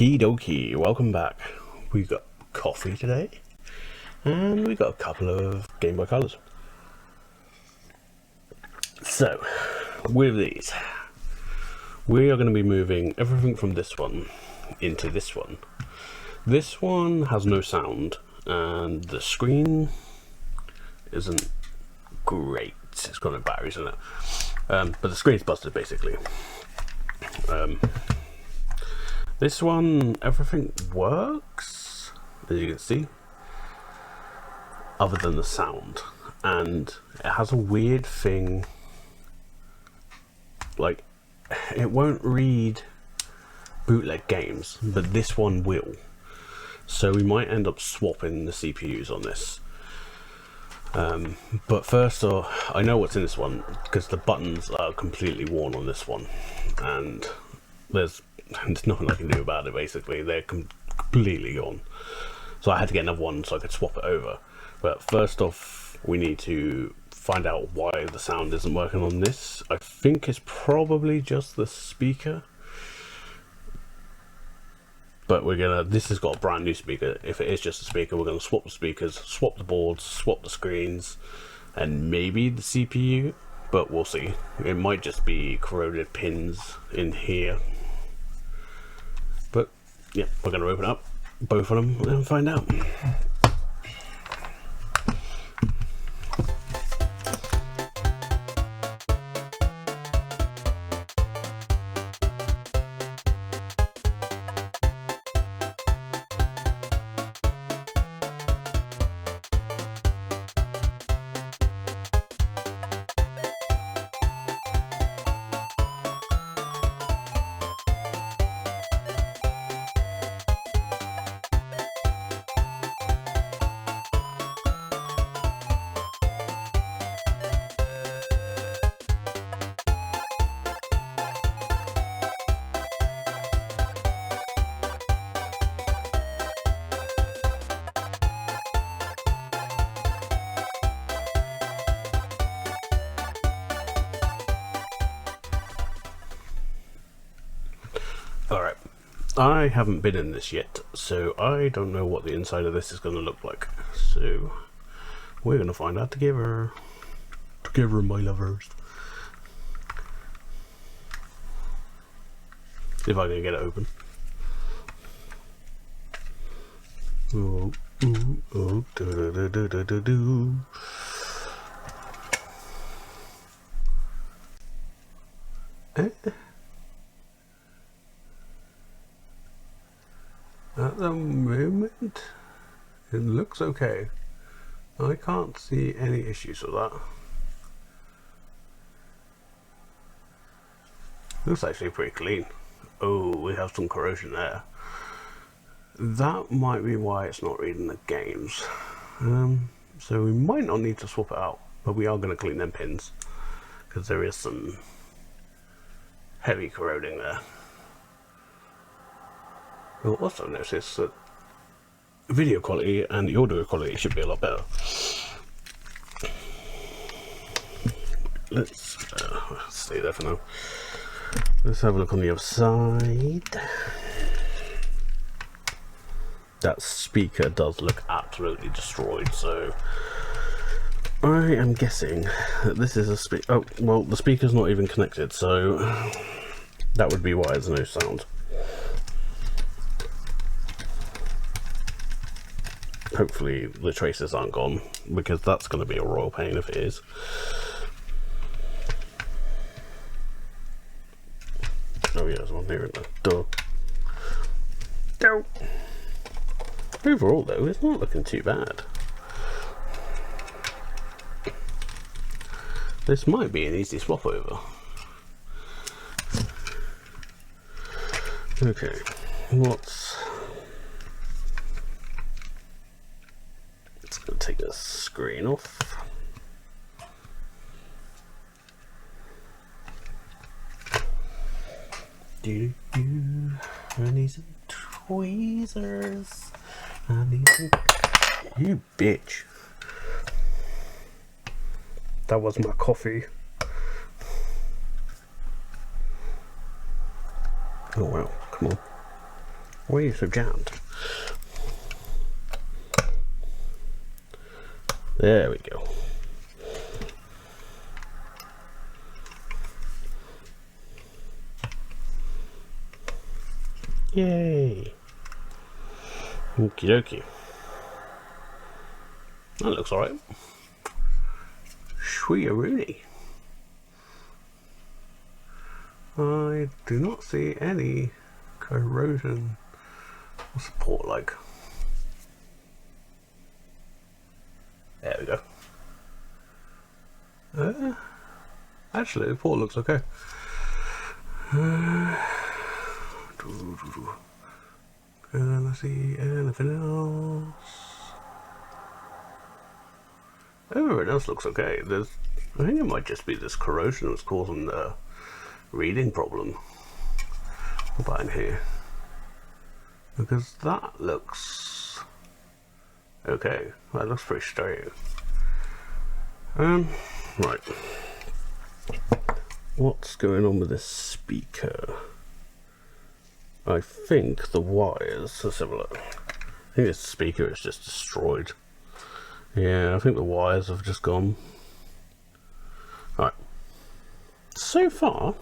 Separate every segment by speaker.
Speaker 1: Okie dokie, welcome back. We got coffee today, and we got a couple of Game Boy Colors. So, with these, we are going to be moving everything from this one into this one. This one has no sound, and the screen isn't great. It's got no batteries in it, but the screen's busted basically. This one, everything works, as you can see, other than the sound, and it has a weird thing, like, it won't read bootleg games, but this one will, so we might end up swapping the CPUs on this. But first, I know what's in this one, because the buttons are completely worn on this one, and there's nothing I can do about it. Basically, they're completely gone, so I had to get another one so I could swap it over. But first off, we need to find out why the sound isn't working on this. I think it's probably just the speaker, but this has got a brand new speaker. If it is just a speaker, we're going to swap the speakers, swap the boards, swap the screens, and maybe the CPU, but we'll see. It might just be corroded pins in here. But yeah, we're going to open up both of them and find out. Alright, I haven't been in this yet, so I don't know what the inside of this is going to look like. So, we're going to find out together. Together, my lovers. If I can get it open. Oh, ooh, oh, do, do, do, do, do, do. At the moment, it looks okay. I can't see any issues with that. Looks actually pretty clean. Oh, we have some corrosion there. That might be why it's not reading the games. So we might not need to swap it out, but we are going to clean them pins, because there is some heavy corroding there. We'll also notice that video quality and the audio quality should be a lot better. Let's stay there for now. Let's have a look on the other side. That speaker does look absolutely destroyed, so I am guessing that this is a speaker. Oh, well, the speaker's not even connected, so that would be why there's no sound. Hopefully the traces aren't gone, because that's going to be a royal pain if it is. Oh yeah, there's one here in the door. Overall though, it's not looking too bad. This might be an easy swap over. Okay, Gonna take the screen off. I need some tweezers. You bitch. That was my coffee. Oh wow, come on. Why are you so jammed? There we go. Yay! Okie dokie. That looks alright. Sweet-a-rooney. I do not see any corrosion. What's the port like? There we go. Actually, the port looks okay. Can I see anything else? Everything else looks okay. I think it might just be this corrosion that's causing the reading problem. What about in here? Because that looks okay. That looks pretty straight. Right. What's going on with this speaker? I think the wires are similar. I think this speaker is just destroyed. Yeah, I think the wires have just gone. Alright. So far,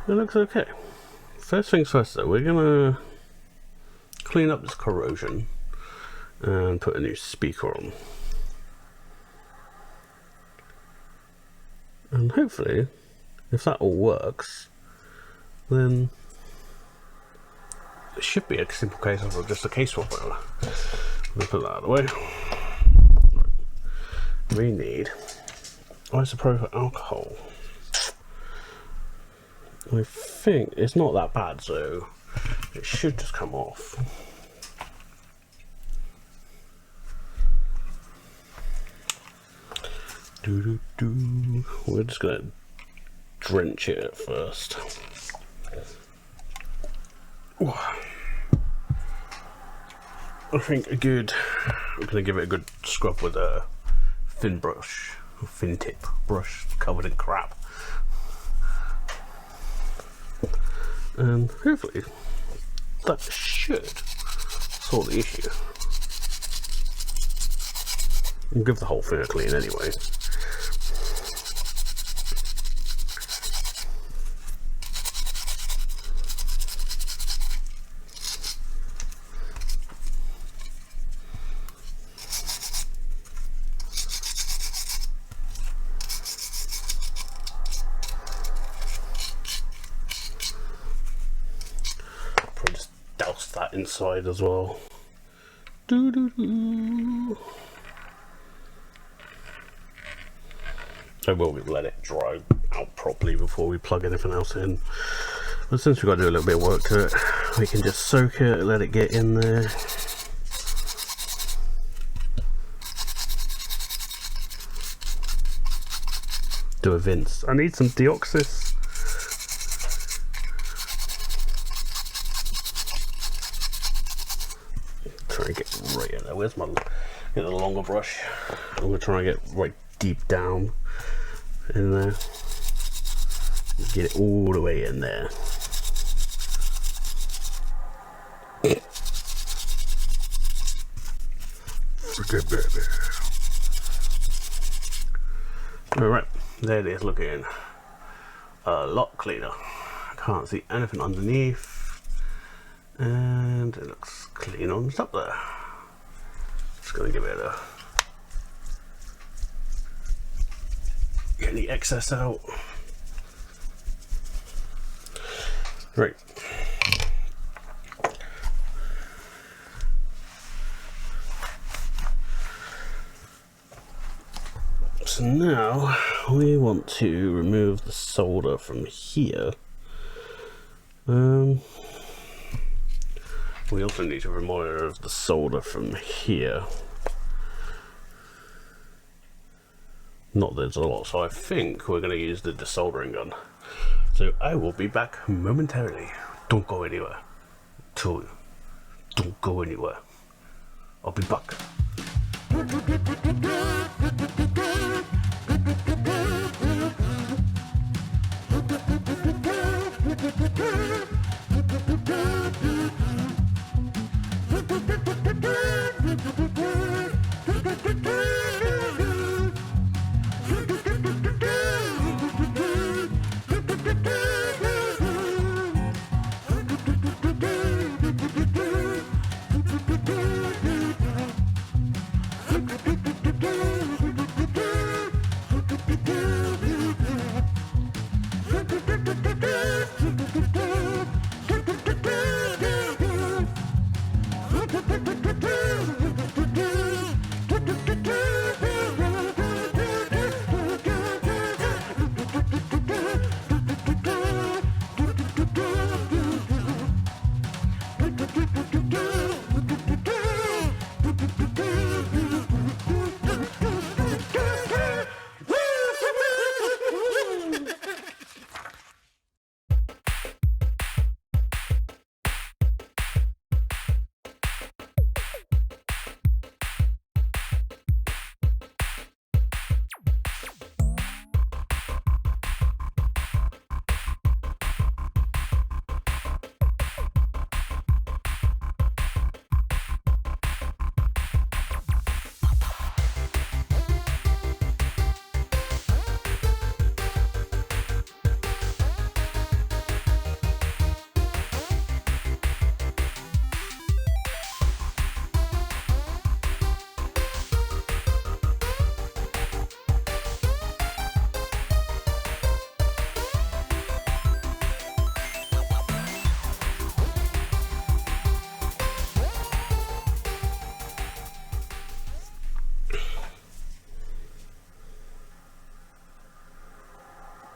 Speaker 1: it looks okay. First things first though, we're gonna clean up this corrosion and put a new speaker on. And hopefully, if that all works, then it should be a simple case of just a case swap over. Let me put that out of the way. We need isopropyl alcohol. I think it's not that bad, so it should just come off. We're just gonna drench it at first. I think I'm gonna give it a good scrub with a thin brush, a thin tip brush covered in crap. And hopefully that should sort the issue. I'll give the whole thing a clean anyway. Probably just douse that inside as well. I will let it dry out properly before we plug anything else in. But since we've got to do a little bit of work to it, we can just soak it, let it get in there. Do a rinse. I need some deoxys. Try and get right in there. Where's my get a longer brush? I'm gonna try and get right deep down in there. Get it all the way in there. Alright, there it is, looking a lot cleaner. I can't see anything underneath, and it looks clean on the top there. Just gonna give it a get any excess out. Right. So now we want to remove the solder from here. We also need to remove the solder from here. Not that there's a lot, so I think we're going to use the desoldering gun. So I will be back momentarily. Don't go anywhere. Don't go anywhere. I'll be back.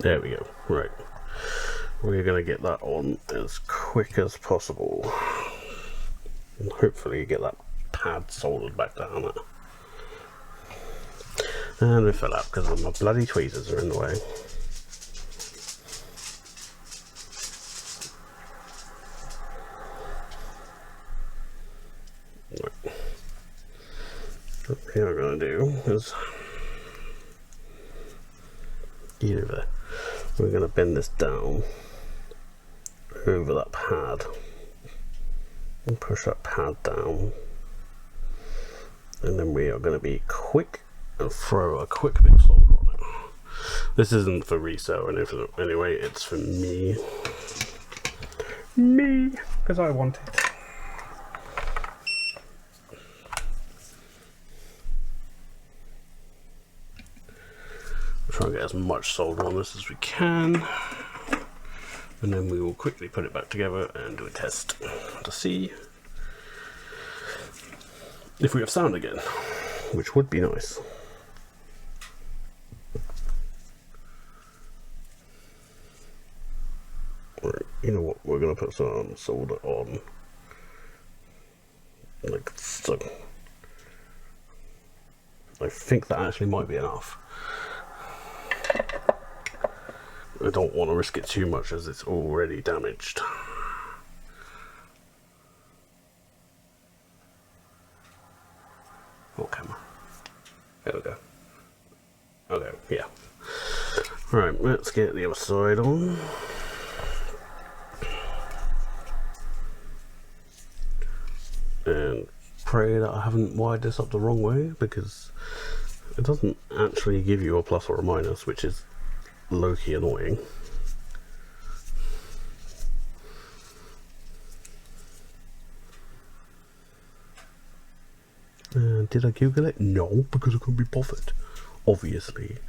Speaker 1: There we go. Right. We're going to get that on as quick as possible. And hopefully get that pad soldered back down it. And we fell out because my bloody tweezers are in the way. Right. What we are going to do is either we're going to bend this down over that pad and push that pad down, and then we are going to be quick and throw a quick bit of solder on it. This isn't for resale or anything anyway, it's for me because I want it. Try and get as much solder on this as we can, and then we will quickly put it back together and do a test to see if we have sound again, which would be nice. Right, you know what, we're going to put some solder on, like so. I think that actually might be enough. I don't want to risk it too much as it's already damaged. Oh, camera. There we go. Okay, yeah. Right, let's get the other side on. And pray that I haven't wired this up the wrong way, because it doesn't actually give you a plus or a minus, which is low-key annoying. Did I Google it? No, because I couldn't be bothered, obviously.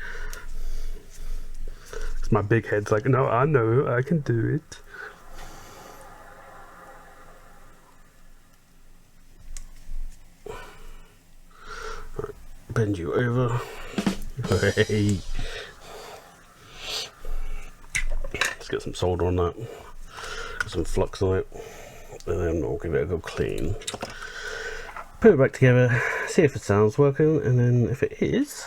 Speaker 1: Because my big head's like, no, I know, I can do it. Right, bend you over. Hey. Let's get some solder on that, some flux on it, and then we'll give it a good clean. Put it back together, see if the sound's working, and then if it is,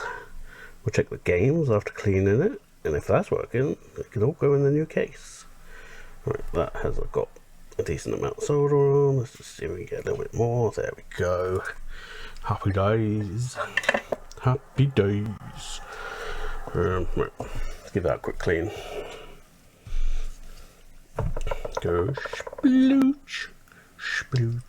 Speaker 1: we'll check the games after cleaning it, and if that's working, it can all go in the new case. Right, that has got a decent amount of solder on. Let's just see if we can get a little bit more. There we go. Happy days. Happy days. Right, let's give that a quick clean. Go splooch, splooch.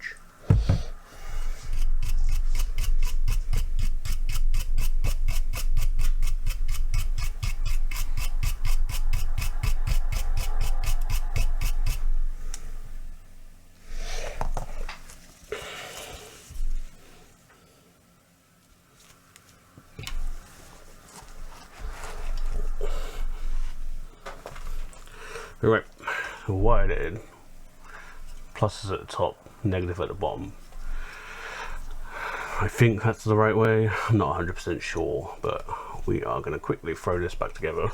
Speaker 1: Right, wired it in. Plus is at the top, negative at the bottom. I think that's the right way. I'm not 100% sure, but we are going to quickly throw this back together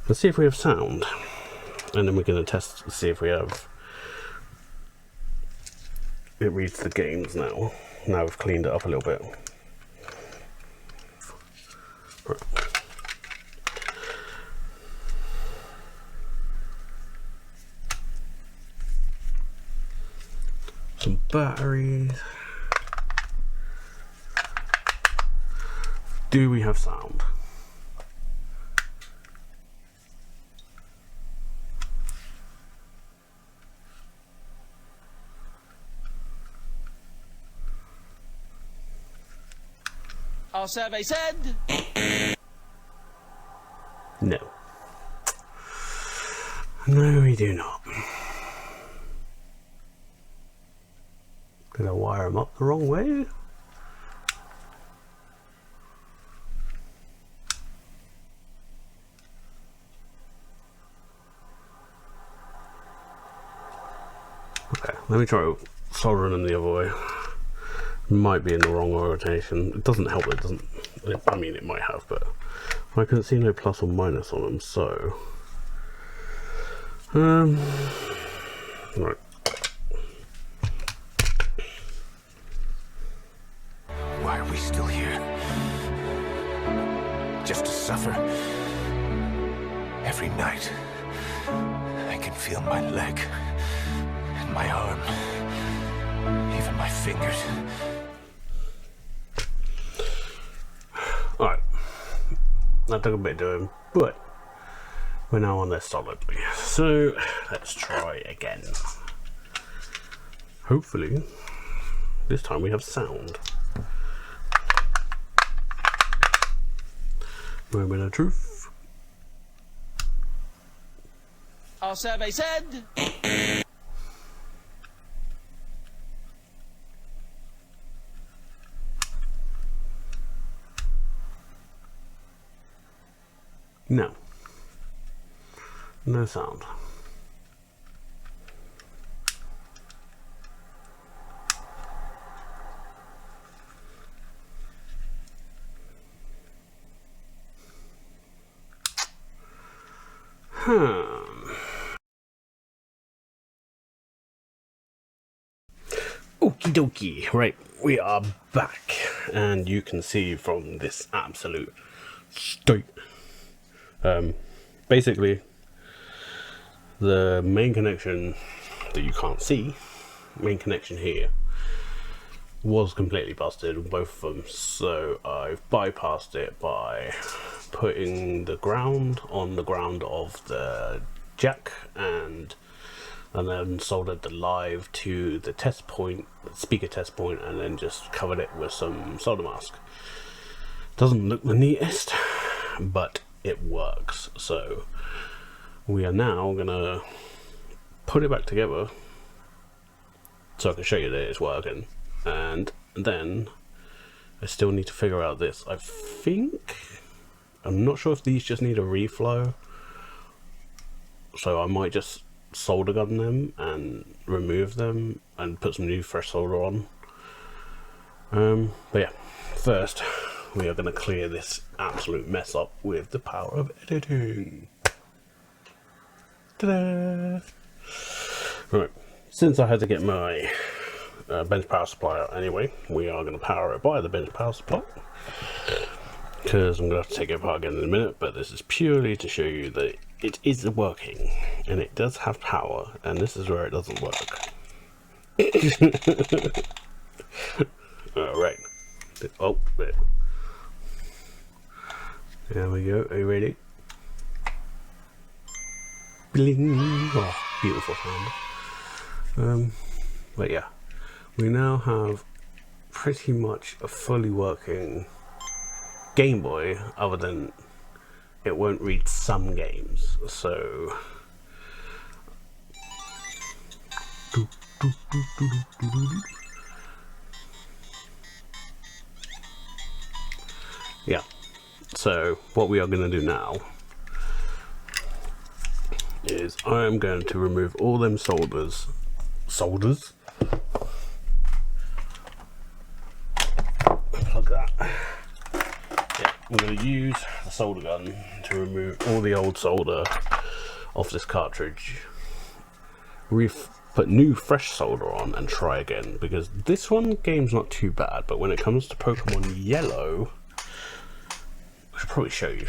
Speaker 1: and see if we have sound. And then we're going to test to see if we have. It reads the games now. Now we've cleaned it up a little bit. Right. Some batteries. Do we have sound?
Speaker 2: Our survey said
Speaker 1: no. No, we do not. Did I wire them up the wrong way? Okay, let me try soldering them the other way. Might be in the wrong orientation. It doesn't help. It doesn't. I mean, it might have, but I couldn't see no plus or minus on them. So, right.
Speaker 3: Why are we still here? Just to suffer? Every night, I can feel my leg and my arm, even my fingers.
Speaker 1: Alright, that took a bit doing, but we're now on there solidly. So let's try again. Hopefully, this time we have sound. Moment of truth.
Speaker 2: Our survey said...
Speaker 1: No. No sound. Okie dokie. Right, we are back, and you can see from this absolute state. Basically, the main connection that you can't see, main connection here, was completely busted, both of them. So I've bypassed it by putting the ground on the ground of the jack, and then soldered the live to the test point, speaker test point, and then just covered it with some solder mask. Doesn't look the neatest, but it works. So we are now gonna put it back together so I can show you that it's working, and then I still need to figure out this. I'm not sure if these just need a reflow, so I might just solder gun them and remove them and put some new fresh solder on. But yeah, first we are going to clear this absolute mess up with the power of editing. Ta-da! Right, since I had to get my bench power supply out anyway, we are going to power it by the bench power supply, because I'm going to have to take it apart again in a minute, but this is purely to show you that it is working, and it does have power, and this is where it doesn't work. Alright. Oh, there we go. Are you ready? Bling! Oh, beautiful sound. But yeah, we now have pretty much a fully working Game Boy, other than it won't read some games. So yeah, so what we are going to do now is I am going to remove all them solders. Plug that. Yeah, I'm going to use the solder gun to remove all the old solder off this cartridge, put new fresh solder on, and try again, because this game's not too bad, but when it comes to Pokemon Yellow, I should probably show you.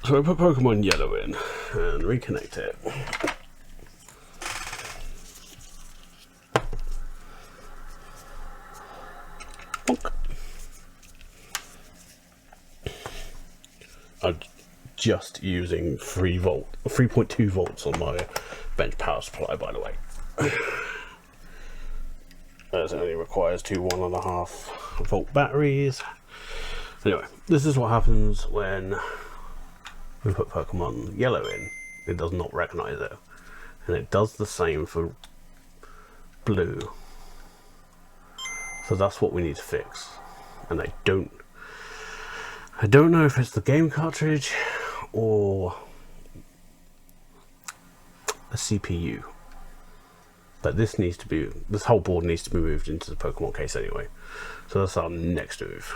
Speaker 1: So I put Pokemon Yellow in and reconnect it. Bonk. I'm just using 3.2 volts on my bench power supply, by the way. As it only requires two 1.5 volt batteries. Anyway, this is what happens when we put Pokemon Yellow in. It does not recognize it, and it does the same for Blue. So that's what we need to fix, and I don't know if it's the game cartridge or a CPU. But this whole board needs to be moved into the Pokemon case anyway. So that's our next move.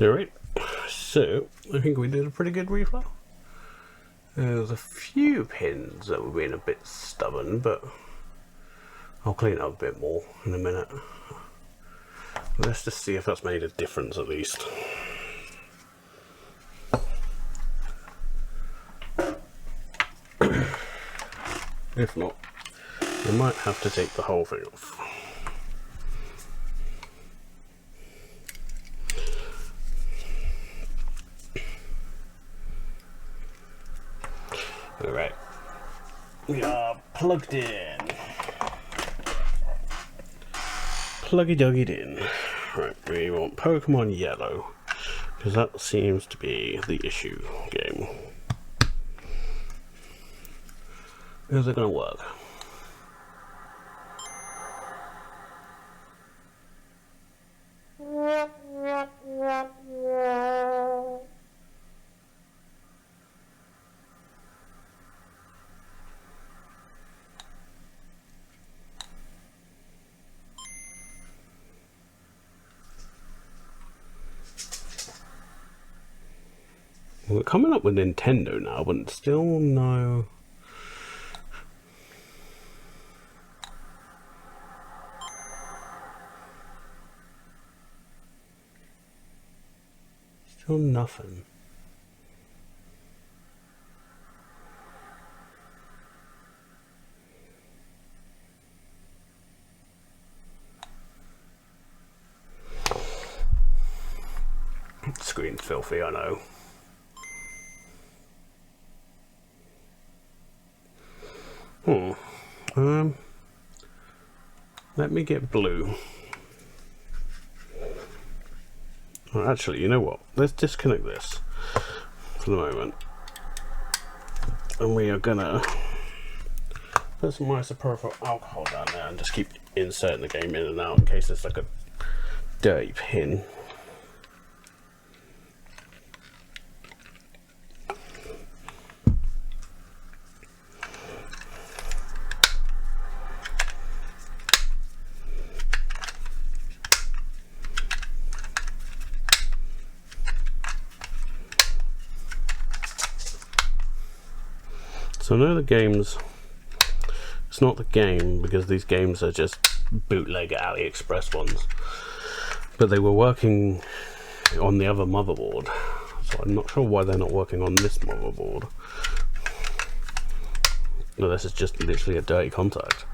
Speaker 1: Alright, so I think we did a pretty good reflow. There's a few pins that were being a bit stubborn, but I'll clean up a bit more in a minute. Let's just see if that's made a difference at least. If not, I might have to take the whole thing off. Alright, we are plugged in. Pluggy duggied in. Right, we want Pokemon Yellow, because that seems to be the issue game. Is it going to work? We're coming up with Nintendo now, but still no. Still nothing. Screen's filthy, I know. Let me get blue. Well, actually, you know what? Let's disconnect this for the moment. And we are gonna put some isopropyl alcohol down there and just keep inserting the game in and out in case there's like a dirty pin. So no, the games, it's not the game because these games are just bootleg AliExpress ones, but they were working on the other motherboard, so I'm not sure why they're not working on this motherboard. No, this is just literally a dirty contact.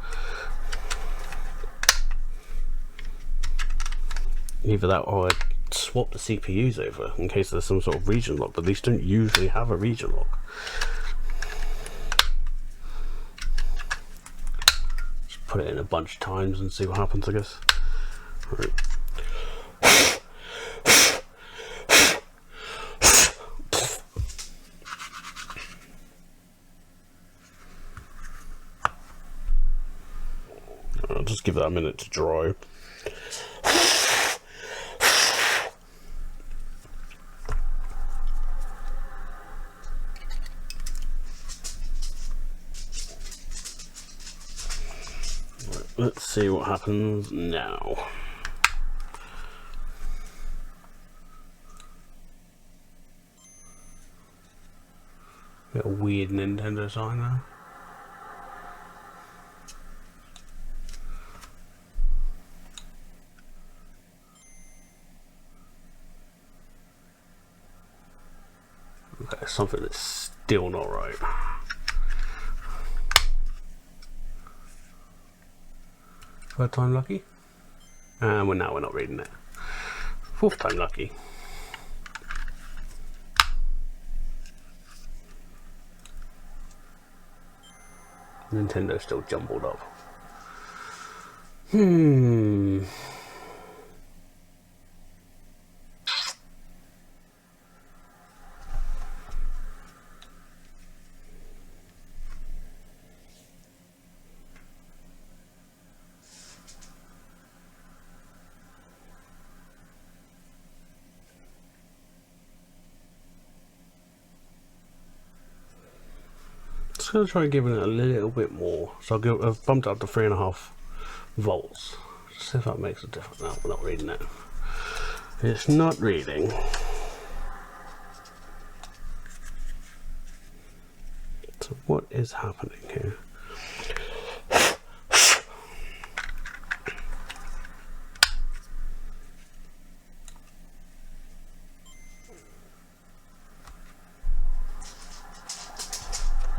Speaker 1: Either that or I swap the CPUs over in case there's some sort of region lock, but these don't usually have a region lock. Just put it in a bunch of times and see what happens, I guess. Right. I'll just give that a minute to dry. Let's see what happens now. Got a weird Nintendo sign there. Okay, something that's still not right. Third time lucky, and we're not reading it. Fourth time lucky. Nintendo's still jumbled up. Just going to try giving it a little bit more. So I've bumped it up to 3.5 volts. Just see if that makes a difference. No, we're not reading it. It's not reading. So what is happening here?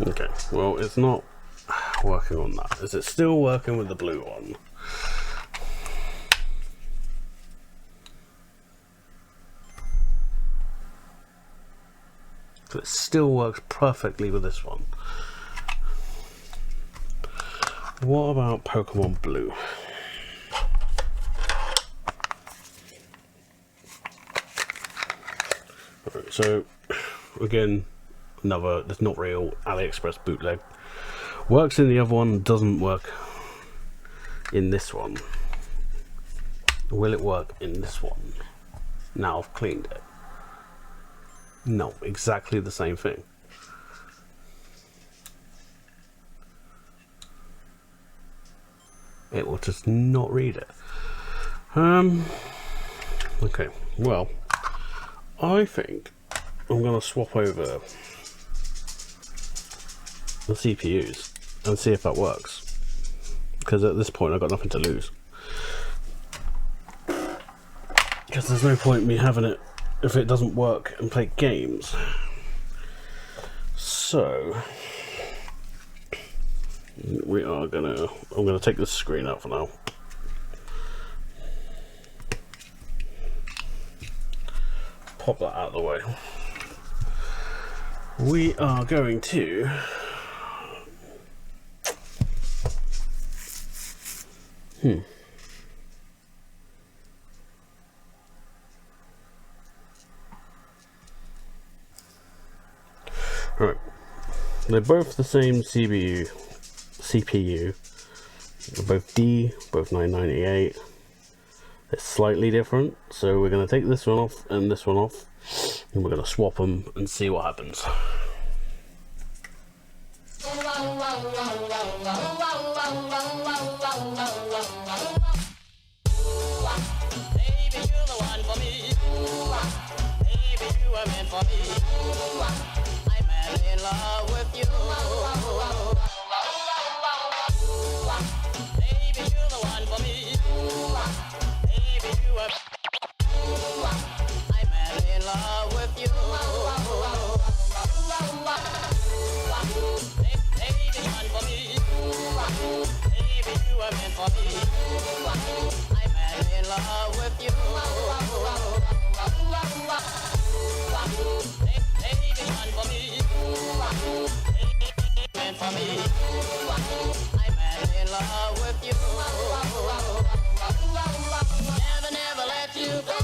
Speaker 1: Okay, well, it's not working on that. Is it still working with the blue one? So it still works perfectly with this one. What about Pokemon Blue? Alright, so again, another that's not real AliExpress bootleg. Works in the other one, doesn't work in this one. Will it work in this one? Now I've cleaned it. No, exactly the same thing. It will just not read it. Okay, well, I think I'm gonna swap over the CPUs and see if that works, because at this point I've got nothing to lose, because there's no point in me having it if it doesn't work and play games. So I'm gonna take this screen out for now. Pop that out of the way. We are going to Right. They're both the same CPU. They're both D, both 998. They're slightly different, so we're going to take this one off and this one off, and we're going to swap them and see what happens.
Speaker 2: madly in love with you. Baby, you're the one for me. Baby, you are. I'm madly in love with you. Baby, one for me. Baby, you are meant for me. I'm madly in love with you. Baby, one for me. Baby, meant for me. I'm madly in love with you. Never, never let you go.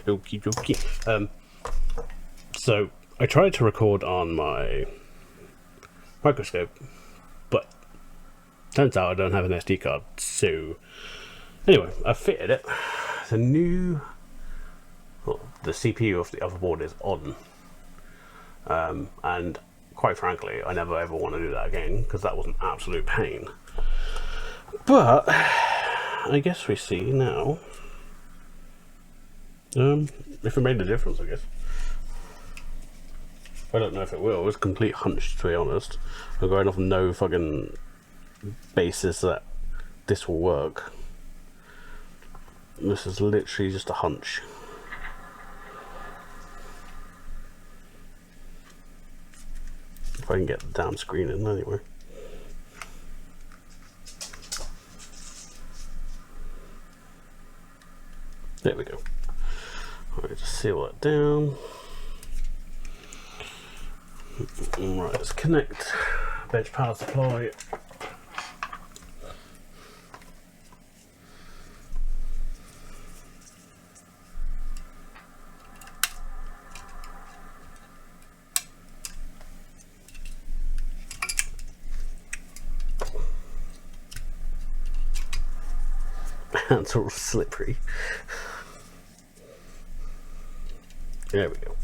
Speaker 1: Okie dokie. So I tried to record on my microscope, but turns out I don't have an SD card. So anyway, I fitted it. The new, well, the CPU of the other board is on, and quite frankly, I never ever want to do that again because that was an absolute pain. But I guess we see now. If it made a difference, I guess. I don't know if it will. It's a complete hunch, to be honest. I'm going off no fucking basis that this will work. This is literally just a hunch. If I can get the damn screen in anyway. There we go. Alright, just seal that down. Right, let's connect bench power supply. Hands are all slippery. There we go.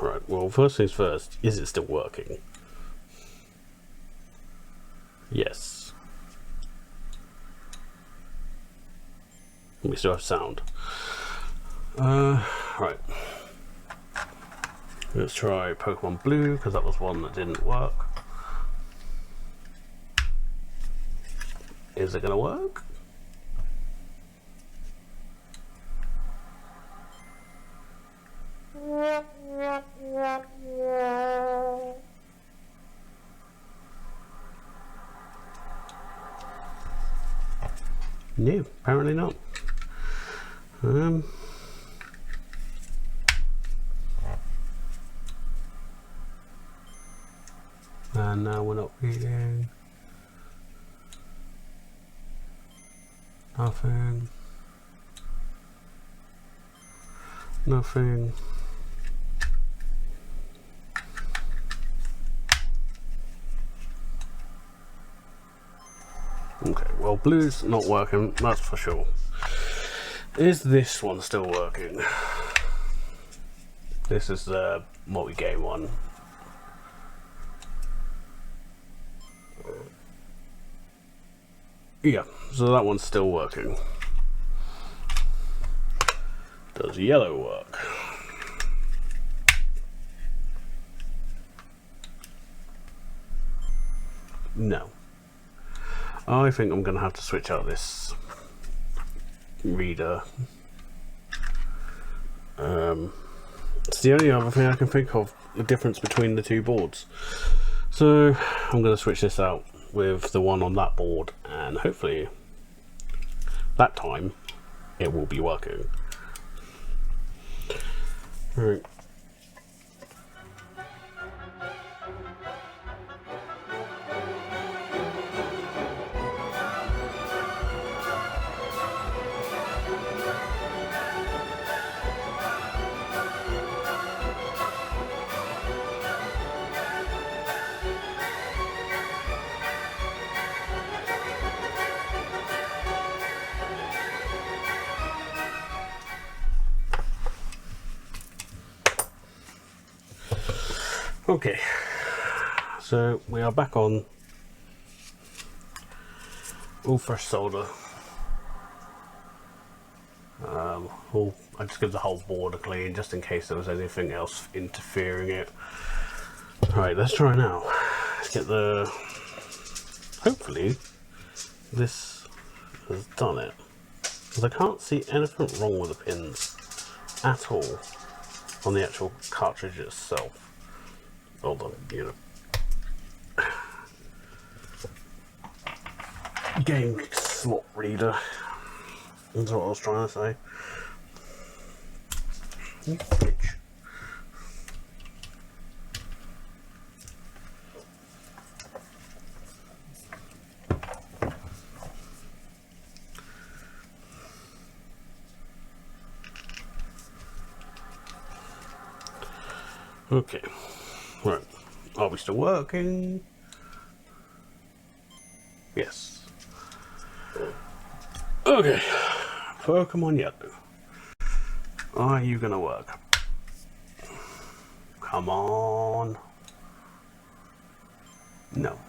Speaker 1: Right, well, first things first, is it still working? Yes. We still have sound. Right. Let's try Pokemon Blue, because that was one that didn't work. Is it gonna work? No, apparently not. And now we're not reading. Nothing. Nothing. Okay, well, blue's not working, that's for sure. Is this one still working? This is the multi-game one. Yeah, so that one's still working. Does yellow work? No. I think I'm gonna have to switch out this reader. It's the only other thing I can think of, the difference between the two boards. So I'm gonna switch this out with the one on that board, and hopefully that time it will be working. Right. Okay, so we are back on all fresh solder. I just give the whole board a clean just in case there was anything else interfering it. Right, let's try now. Let's get the. Hopefully, this has done it, because I can't see anything wrong with the pins at all on the actual cartridge itself. Hold on, you know. Game slot reader. That's what I was trying to say. You bitch. Okay. Right. Are we still working? Yes. Okay. Pokemon Yellow. Are you gonna work? Come on. No.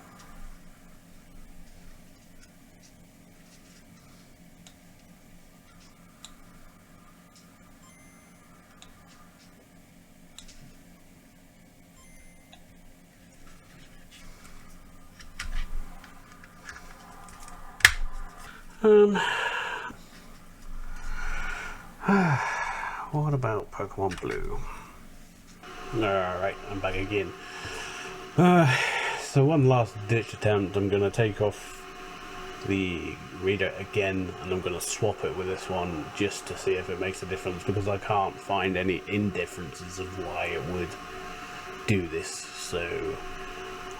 Speaker 1: What about Pokemon Blue? Alright, I'm back again. So one last ditch attempt, I'm going to take off the reader again and I'm going to swap it with this one just to see if it makes a difference, because I can't find any indifferences of why it would do this. So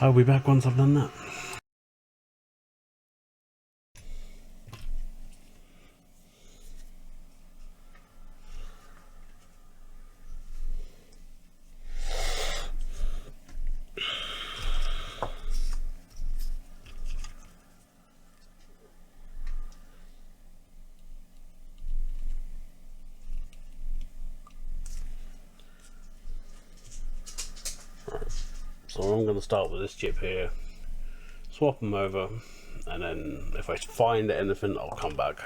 Speaker 1: I'll be back once I've done that. So I'm going to start with this chip here, swap them over, and then if I find anything I'll come back.